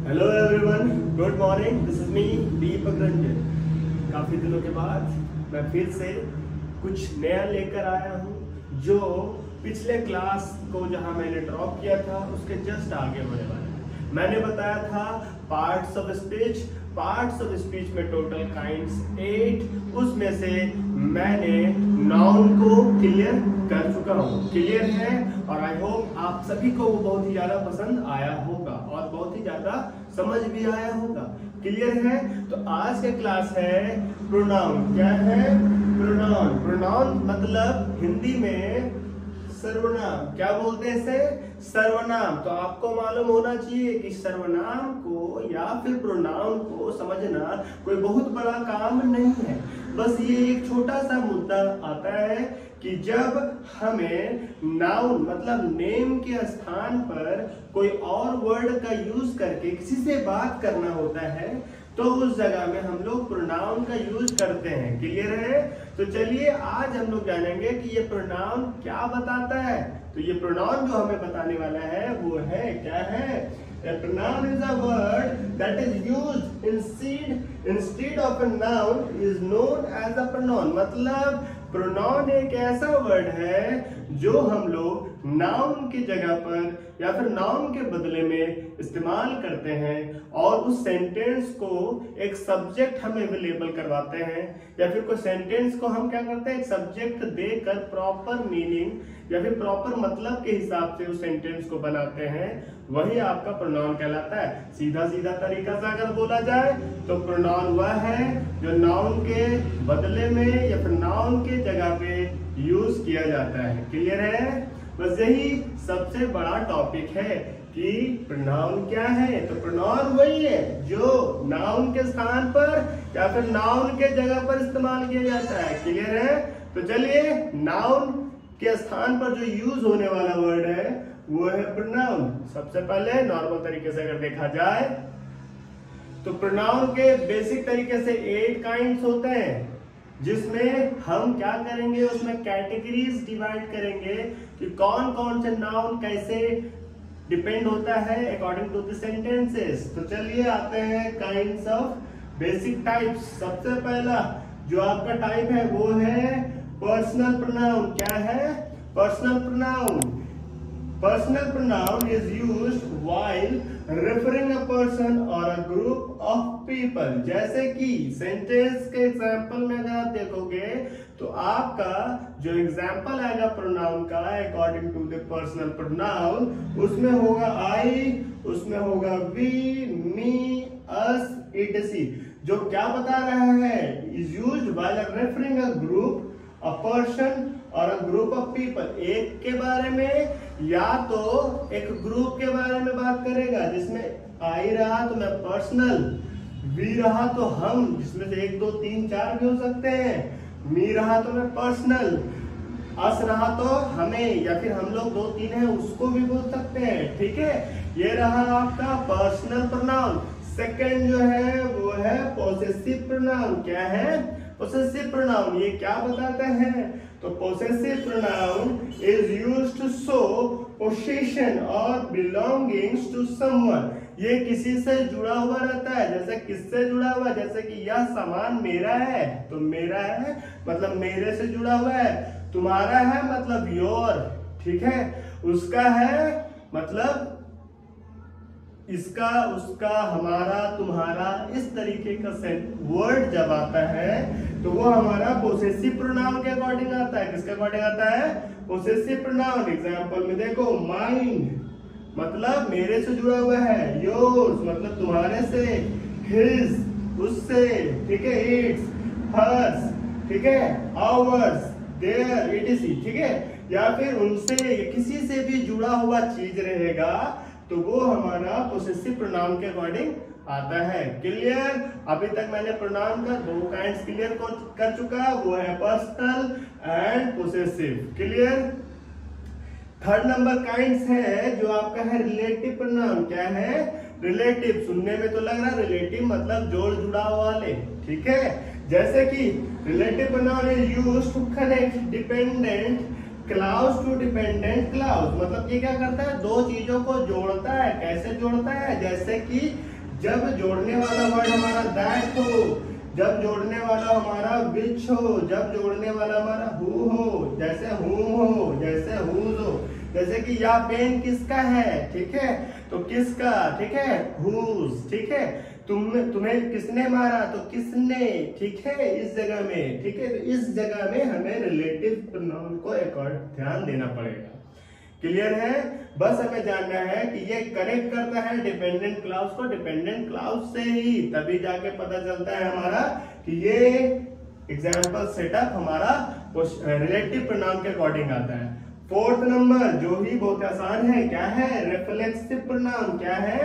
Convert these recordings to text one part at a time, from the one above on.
Hello everyone, good morning. This is me Deepak Ranjan. काफ़ी दिनों के बाद मैं फिर से कुछ नया लेकर आया हूँ जो पिछले क्लास को जहाँ मैंने ड्रॉप किया था उसके जस्ट आगे होने वाला है। मैंने बताया था parts of speech. Parts of speech में टोटल काइंड्स 8, उसमें से मैंने नाउन को क्लियर कर चुका हूँ। क्लियर है और आई होप आप सभी को वो बहुत ही ज्यादा पसंद आया होगा और बहुत ही ज्यादा समझ भी आया होगा। क्लियर है? तो आज का क्लास है प्रोनाउन। क्या है? प्रोनाउन। प्रोनाउन मतलब हिंदी में सर्वनाम। क्या बोलते हैं इसे? सर्वनाम। तो आपको मालूम होना चाहिए कि सर्वनाम को या फिर प्रोनाउन को समझना कोई बहुत बड़ा काम नहीं है। बस ये एक छोटा सा मुद्दा आता है कि जब हमें नाउन मतलब नेम के स्थान पर कोई और वर्ड का यूज करके किसी से बात करना होता है तो उस जगह में हम लोग प्रोनाउन का यूज करते हैं। क्लियर है? तो चलिए आज हम लोग जानेंगे कि ये प्रोनाउन क्या बताता है। तो ये प्रोनाउन जो हमें बताने वाला है वो है, क्या है? A pronoun is a word that is used instead of a noun is known as a pronoun। मतलब प्रोनाउन एक ऐसा वर्ड है जो हम लोग नाउन की जगह पर या फिर नाउन के बदले में इस्तेमाल करते हैं और उस सेंटेंस को एक सब्जेक्ट हम अवेलेबल करवाते हैं या फिर कोई सेंटेंस को हम क्या करते हैं, एक सब्जेक्ट देकर प्रॉपर मीनिंग या फिर प्रॉपर मतलब के हिसाब से उस सेंटेंस को बनाते हैं। वही आपका प्रोनाउन कहलाता है। सीधा सीधा तरीका से अगर बोला जाए तो प्रोनाउन वह है जो नाउन के बदले में या फिर नाउन के जगह पे यूज किया जाता है। क्लियर है? बस यही सबसे बड़ा टॉपिक है कि प्रोनाउन क्या है। तो प्रोनाउन वही है जो नाउन के स्थान पर या फिर नाउन के जगह पर इस्तेमाल किया जाता है। क्लियर है? तो चलिए नाउन के स्थान पर जो यूज होने वाला वर्ड है वो है प्रोनाउन। सबसे पहले नॉर्मल तरीके से अगर देखा जाए तो प्रोनाउन के बेसिक तरीके से 8 काइंड्स होते हैं जिसमें हम क्या करेंगे, उसमें कैटेगरीज डिवाइड करेंगे कि कौन कौन से नाउन कैसे डिपेंड होता है अकॉर्डिंग टू द सेंटेंसेस। तो चलिए आते हैं काइंड्स ऑफ बेसिक टाइप्स। सबसे पहला जो आपका टाइप है वो है पर्सनल प्रोनाउन। क्या है? Personal pronoun. Personal pronoun is used while referring a person or a group of people। जैसे कि सेंटेंस के एग्जाम्पल में अगर आप देखोगे तो आपका जो एग्जाम्पल आएगा प्रोनाउन का according to the personal pronoun उसमें होगा आई, उसमें होगा वी, मी, अस, इट, सी। जो क्या बता रहा है, is used while referring a group, a person और अ ग्रुप ऑफ पीपल। एक के बारे में या तो एक ग्रुप के बारे में बात करेगा जिसमें आई रहा तो मैं पर्सनल, वी रहा तो हम जिसमें से 1 2 3 4 भी हो सकते हैं, मी रहा तो मैं पर्सनल, अस रहा तो हमें या फिर हम लोग 2 3 हैं उसको भी बोल सकते हैं। ठीक है? ये रहा आपका पर्सनल प्रोनाउन। सेकंड जो है वो है पोसेसिव प्रोनाउन। क्या है? Possessive pronoun. ये क्या बताता है? तो possessive pronoun is used to show position और बिलोंगिंग्स टू समवन। ये किसी से जुड़ा हुआ रहता है। जैसे किससे जुड़ा हुआ? जैसे कि यह सामान मेरा है तो मेरा है मतलब मेरे से जुड़ा हुआ है। तुम्हारा है मतलब योर। ठीक है? उसका है मतलब इसका, उसका, हमारा, तुम्हारा। इस तरीके का वर्ड जब आता है तो वो हमारा पोसेसिव प्रोनाउन के अकॉर्डिंग आता है। किसके अकॉर्डिंग आता है? Possessive pronoun. एग्जांपल में देखो, माइंड मतलब मेरे से जुड़ा हुआ है, योर्स मतलब तुम्हारे से, हिज उससे, ठीक है, इट्स, हर्स, ठीक है, आवर्स, देयर, इटसी। ठीक है? या फिर उनसे किसी से भी जुड़ा हुआ चीज रहेगा तो वो हमारा पोसेसिव प्रोनाउन के अकॉर्डिंग आता है। क्लियर? अभी तक मैंने प्रोनाउन का 2 काइंड्स क्लियर कर चुका, वो है personal and possessive. Clear? Third number kinds है जो आपका है रिलेटिव प्रोनाउन। क्या है? रिलेटिव। सुनने में तो लग रहा है रिलेटिव मतलब जोड़ जुड़ाव वाले। ठीक है? जैसे कि relative pronoun is used to connect dependent clause to dependent clause. मतलब ये क्या करता है? 2 चीजों को जोड़ता है। कैसे जोड़ता है? जैसे कि जब जोड़ने वाला वर्ड हमारा दैट हो, जब जोड़ने वाला हमारा विच हो, जब जोड़ने वाला हमारा हु हो, जैसे हुम हो, जैसे हुज हो, जैसे कि यह पेन किसका है, ठीक है, तो किसका, ठीक है, हुज, ठीक है, तुम्हें किसने मारा, तो किसने, ठीक है, इस जगह में, ठीक है, तो इस जगह में हमें रिलेटिव प्रोनाउन को एक और ध्यान देना पड़ेगा। क्लियर है? बस हमें जानना है कि ये करेक्ट करता है डिपेंडेंट क्लाउज को, डिपेंडेंट क्लाउज से ही तभी जाके पता चलता है हमारा कि ये एग्जाम्पल सेटअप हमारा रिलेटिव प्रोनाउन के अकॉर्डिंग आता है। फोर्थ नंबर जो ही बहुत आसान है, क्या है, रिफ्लेक्सिव प्रोनाउन। क्या है?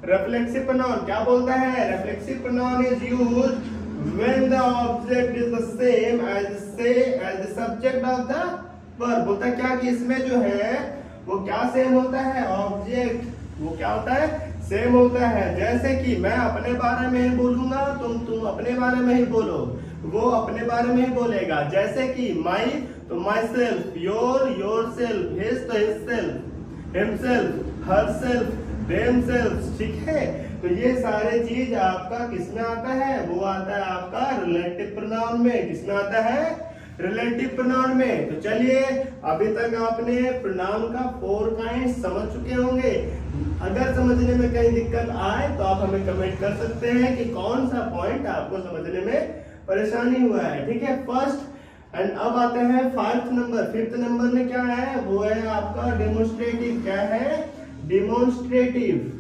Reflexive pronoun. क्या बोलता है? Reflexive pronoun is used when the object is the same as the subject of the verb. बोलता क्या कि इसमें जो है वो क्या सेम होता है, ऑब्जेक्ट वो क्या होता है, सेम होता है। जैसे कि मैं अपने बारे में ही बोलूंगा, तुम अपने बारे में ही बोलो, वो अपने बारे में ही बोलेगा। जैसे कि माई तो myself, yourself, his तो his self, himself, herself, them self, ठीक है। तो ये सारे चीज आपका किसमें आता है, वो आता है आपका रिलेटिव प्रोनाउन में। किसमें आता है? रिलेटिव प्रोनाउन में। तो चलिए अभी तक आपने प्रोनाउन का 4 काइंड समझ चुके होंगे। अगर समझने में कहीं दिक्कत आए तो आप हमें कमेंट कर सकते हैं कि कौन सा पॉइंट आपको समझने में परेशानी हुआ है, ठीक है। फर्स्ट एंड अब आते हैं 5th नंबर। 5th नंबर में क्या है, वो है आपका डेमोन्स्ट्रेटिव। क्या है? डेमोन्स्ट्रेटिव।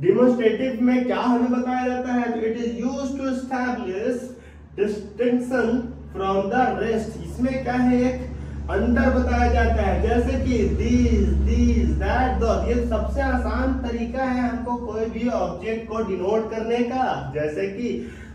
डेमोन्स्ट्रेटिव में क्या हमें बताया जाता है, तो it is used to establish distinction from the rest. इसमें क्या है, एक अंतर बताया जाता है। जैसे कि दीज दैट दैट, ये सबसे आसान तरीका है हमको कोई भी ऑब्जेक्ट को डिनोट करने का। जैसे कि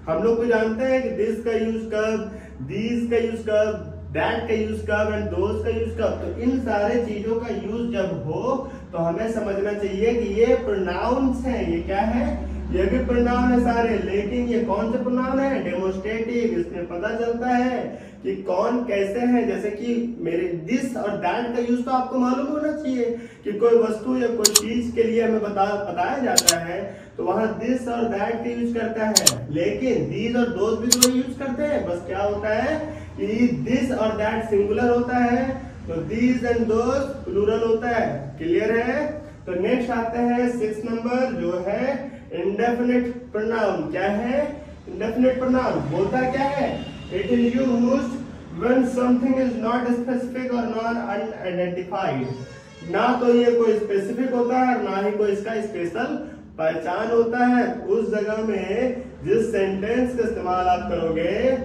हम लोग को जानते हैं कि दिस का यूज कब, दीज का यूज कब, दैट का यूज कब एंड दोज का यूज कब। तो इन सारे चीजों का यूज जब हो तो हमें समझना चाहिए कि ये प्रोनाउंस हैं। ये क्या है? ये भी प्रोनाउन है सारे, लेकिन ये कौन से प्रोनाउन है? डेमोन्स्ट्रेटिव। इसमें पता चलता है कि कौन कैसे हैं। जैसे कि मेरे दिस और दैट का यूज तो आपको मालूम होना चाहिए कि कोई वस्तु या कोई चीज के लिए हमें बताया जाता है तो वहां दिस और दैट का यूज करता है, लेकिन दीज और दोज भी तो यूज करते हैं। बस क्या होता है कि दिस और दैट सिंगुलर होता है तो दीज एंड दोज प्लूरल होता है। क्लियर है? तो नेक्स्ट आते हैं 6th नंबर जो है इंडेफिनिट प्रोनाउन। क्या है? इंडेफिनिट प्रोनाउन बोलता क्या है, it is used when something is not specific और नॉट अनआइडेंटिफाइड। ना तो ये कोई स्पेसिफिक होता है ना ही कोई इसका स्पेशल पहचान होता है। उस जगह में जिस सेंटेंस का इस्तेमाल आप करोगे,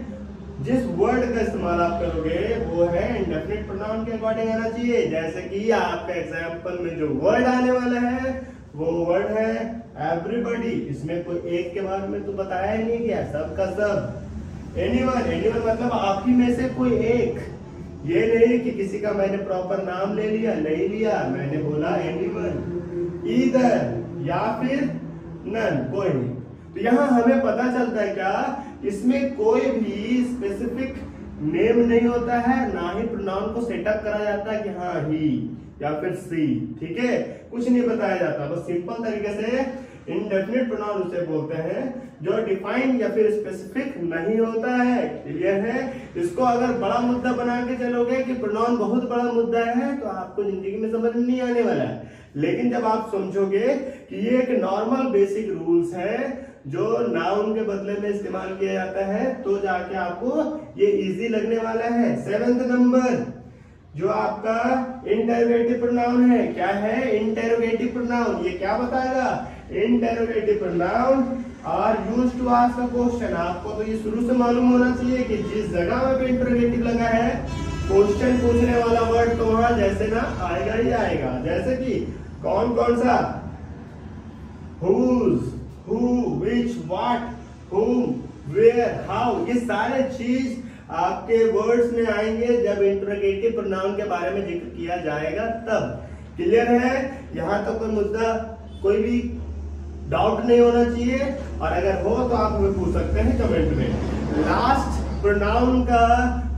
जिस वर्ड का इस्तेमाल आप करोगे, वो है इंडेफिनिट प्रोनाउन के अकॉर्डिंग आना चाहिए। जैसे कि आपका एग्जांपल में जो वर्ड आने वाला है वो वर्ड है एवरीबॉडी। इसमें कोई एक के बारे में तो बताया ही नहीं गया, सबका सब। एनीवन, एनीवन मतलब आप ही में से कोई एक। ये नहीं कि किसी का मैंने प्रॉपर नाम ले लिया, नहीं लिया, मैंने बोला एनीवन। ईदर या फिर नन, कोई नहीं। तो यहाँ हमें पता चलता है क्या, इसमें कोई भी स्पेसिफिक नेम नहीं होता है, ना ही प्रोनाउन को सेटअप करा जाता है कि हाँ ही या फिर सी, ठीक है, कुछ नहीं बताया जाता। बस सिंपल तरीके से इंडेफिनिट प्रोनाउन उसे बोलते हैं जो डिफाइन या फिर स्पेसिफिक नहीं होता है। क्लियर है? इसको अगर बड़ा मुद्दा बना के चलोगे कि प्रोनाउन बहुत बड़ा मुद्दा है तो आपको जिंदगी में समझ नहीं आने वाला है। लेकिन जब आप समझोगे कि ये एक नॉर्मल बेसिक रूल्स है जो नाउन के बदले में इस्तेमाल किया जाता है, तो जाके आपको ये इजी लगने वाला है। 7th नंबर जो आपका इंटरोगेटिव प्रोनाउन है। क्या है? Interrogative pronoun. ये क्या बताएगा? Interrogative pronoun are used to ask a question. आपको तो ये शुरू से मालूम होना चाहिए कि जिस जगह में भी इंटरोगेटिव लगा है, क्वेश्चन पूछने वाला वर्ड तो वहां जैसे ना आएगा ही आएगा। जैसे कि कौन कौन सा, whose, who, which, what, whom, where, how, ये सारे चीज आपके वर्ड्स में आएंगे जब इंटरोगेटिव प्रोनाउन के बारे में जिक्र किया जाएगा तब। क्लियर है? यहाँ तक कोई मुद्दा, कोई भी डाउट नहीं होना चाहिए, और अगर हो तो आप हमें पूछ सकते हैं कमेंट में। लास्ट प्रोनाउन का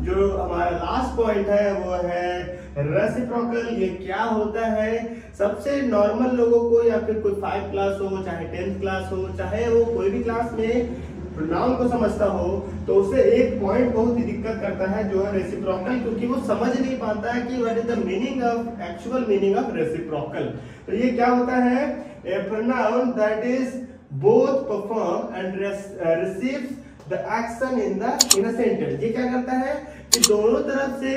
जो हमारा लास्ट पॉइंट है वो है रेसिप्रोकल ये क्या होता है? सबसे नॉर्मल लोगों को या फिर कोई 5 क्लास हो, चाहे 10th क्लास हो, चाहे वो कोई भी क्लास में प्रोनाउन को समझता हो, तो उसे एक पॉइंट बहुत ही दिक्कत करता है जो है रेसिप्रोकल, क्योंकि वो समझ नहीं पाता है कि what is the meaning of actual meaning of reciprocal. तो ये क्या होता है? A pronoun that is both perform and receives the action in a sentence. ये क्या करता है कि दोनों तरफ से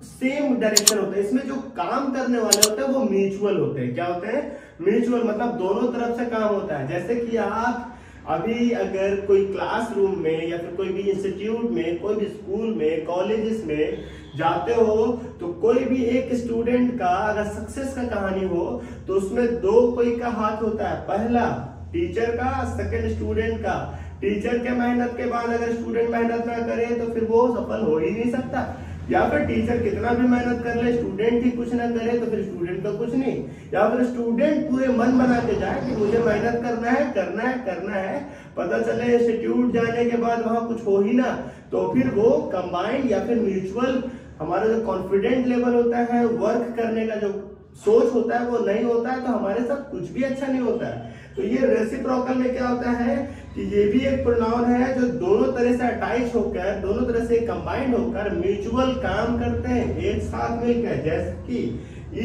सेम डायरेक्शन होता है। इसमें जो काम करने वाले होते हैं वो म्यूचुअल होते हैं। क्या होते हैं? म्यूचुअल, मतलब दोनों तरफ से काम होता है। जैसे कि आप अभी अगर कोई क्लासरूम में या फिर कोई भी इंस्टीट्यूट में, कोई भी स्कूल में, कॉलेजेस में जाते हो, तो कोई भी एक स्टूडेंट का अगर सक्सेस का कहानी हो तो उसमें दो कोई का हाथ होता है। पहला टीचर का, सेकंड स्टूडेंट का। टीचर के मेहनत के बाद अगर स्टूडेंट मेहनत ना करे तो फिर वो सफल हो ही नहीं सकता। या फिर टीचर कितना भी मेहनत कर ले, स्टूडेंट ही कुछ ना करे तो फिर स्टूडेंट का कुछ नहीं। या फिर स्टूडेंट पूरे मन बना के जाए कि मुझे मेहनत करना है, करना है, करना है, पता चले इंस्टीट्यूट जाने के बाद वहां कुछ हो ही ना, तो फिर वो कंबाइंड या फिर म्यूचुअल हमारा जो कॉन्फिडेंट लेवल होता है, वर्क करने का जो सोच होता है वो नहीं होता है, तो हमारे साथ कुछ भी अच्छा नहीं होता है। तो ये रेसिप्रोकल में क्या होता है कि ये भी एक प्रोनाउन है जो दोनों तरह से अटैच होकर, दोनों तरह से कंबाइंड होकर म्यूचुअल काम करते हैं एक साथ मिलकर। जैसे कि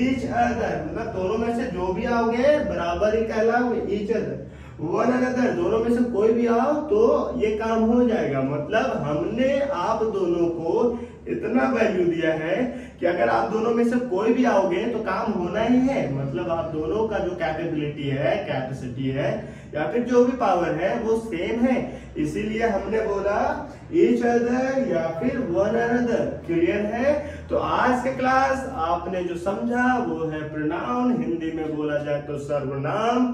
ईच अदर, मतलब दोनों में से जो भी आओगे बराबर ही कहलाओगे। ईच अदर, वन अनदर, दोनों में से कोई भी आओ तो ये काम हो जाएगा। मतलब हमने आप दोनों को इतना वैल्यू दिया है कि अगर आप दोनों में से कोई भी आओगे तो काम होना ही है। मतलब आप दोनों का जो कैपेबिलिटी है, कैपेसिटी है या फिर जो भी पावर है वो सेम है, इसीलिए हमने बोला ईच अदर या फिर वन अनदर। क्लियर है? तो आज के क्लास आपने जो समझा वो है प्रोनाउन, हिंदी में बोला जाए तो सर्वनाम।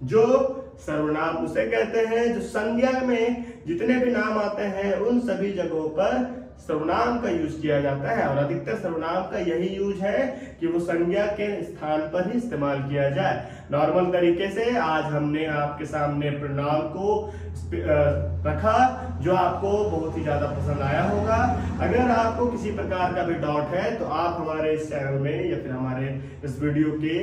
जो सर्वनाम उसे कहते हैं जो संज्ञा में जितने भी नाम आते हैं उन सभी जगहों पर सर्वनाम का यूज किया जाता है, और अधिकतर सर्वनाम का यही यूज है कि वो संज्ञा के स्थान पर ही इस्तेमाल किया जाए। नॉर्मल तरीके से आज हमने आपके सामने प्रोनाउन को रखा जो आपको बहुत ही ज्यादा पसंद आया होगा। अगर आपको किसी प्रकार का भी डाउट है तो आप हमारे इस चैनल में या फिर हमारे इस वीडियो के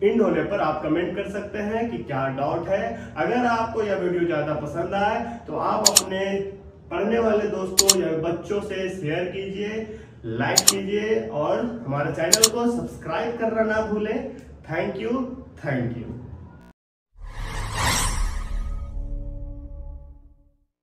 एंड होने पर आप कमेंट कर सकते हैं कि क्या डाउट है। अगर आपको यह वीडियो ज्यादा पसंद आए तो आप अपने पढ़ने वाले दोस्तों या बच्चों से शेयर कीजिए, लाइक कीजिए और हमारे चैनल को सब्सक्राइब करना ना भूलें। Thank you.